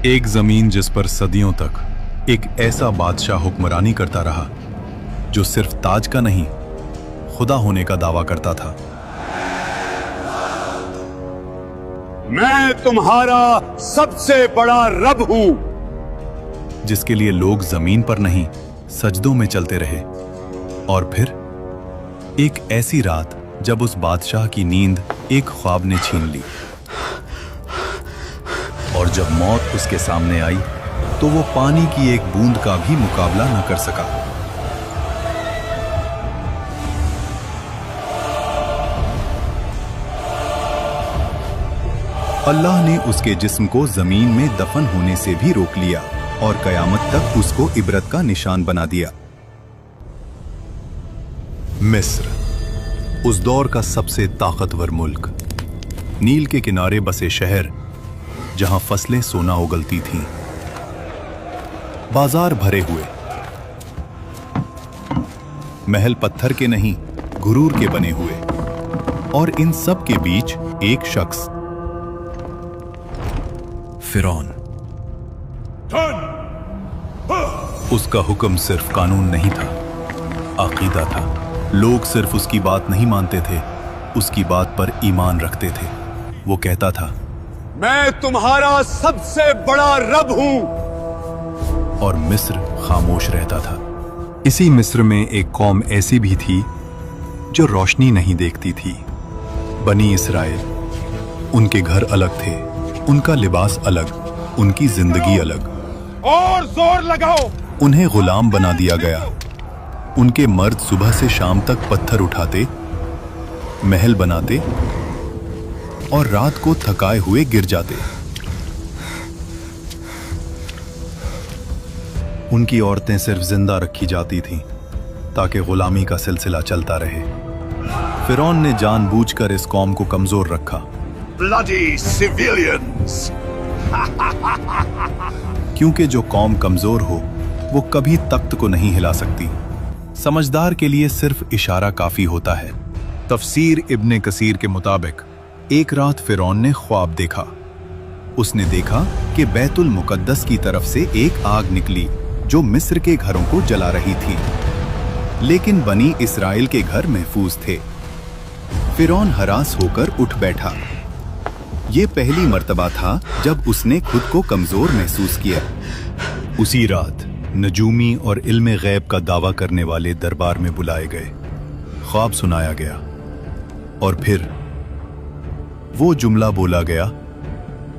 एक जमीन जिस पर सदियों तक एक ऐसा बादशाह हुक्मरानी करता रहा जो सिर्फ ताज का नहीं, खुदा होने का दावा करता था। मैं तुम्हारा सबसे बड़ा रब हूं, जिसके लिए लोग जमीन पर नहीं सजदों में चलते रहे। और फिर एक ऐसी रात जब उस बादशाह की नींद एक ख्वाब ने छीन ली, और जब मौत उसके सामने आई तो वो पानी की एक बूंद का भी मुकाबला न कर सका। अल्लाह ने उसके जिस्म को जमीन में दफन होने से भी रोक लिया और कयामत तक उसको इबरत का निशान बना दिया। मिस्र, उस दौर का सबसे ताकतवर मुल्क, नील के किनारे बसे शहर जहां फसलें सोना उगलती थीं, बाजार भरे हुए, महल पत्थर के नहीं गुरूर के बने हुए, और इन सब के बीच एक शख्स, फिरौन। उसका हुक्म सिर्फ कानून नहीं था, अकीदा था। लोग सिर्फ उसकी बात नहीं मानते थे, उसकी बात पर ईमान रखते थे। वो कहता था, मैं तुम्हारा सबसे बड़ा रब हूं। और मिस्र खामोश रहता था। इसी मिस्र में एक कौम ऐसी भी थी जो रोशनी नहीं देखती थी, बनी इसराइल। उनके घर अलग थे, उनका लिबास अलग, उनकी जिंदगी अलग। और जोर लगाओ। उन्हें गुलाम बना दिया गया। उनके मर्द सुबह से शाम तक पत्थर उठाते, महल बनाते और रात को थकाए हुए गिर जाते। उनकी औरतें सिर्फ जिंदा रखी जाती थीं ताकि गुलामी का सिलसिला चलता रहे। फिरौन ने जानबूझकर इस कौम को कमजोर रखा। Bloody civilians! क्योंकि जो कौम कमजोर हो वो कभी तख्त को नहीं हिला सकती। समझदार के लिए सिर्फ इशारा काफी होता है। तफसीर इब्ने कसीर के मुताबिक एक रात फिरौन ने ख्वाब देखा। उसने देखा कि बैतुल मुकद्दस की तरफ से एक आग निकली जो मिस्र के घरों को जला रही थी, लेकिन बनी इसराइल के घर महफूज थे। फिरौन हरास होकर उठ बैठा। ये पहली मर्तबा था जब उसने खुद को कमजोर महसूस किया। उसी रात नजूमी और इल्मे गैब का दावा करने वाले दरबार में बुलाए गए। ख्वाब सुनाया गया और फिर वो जुमला बोला गया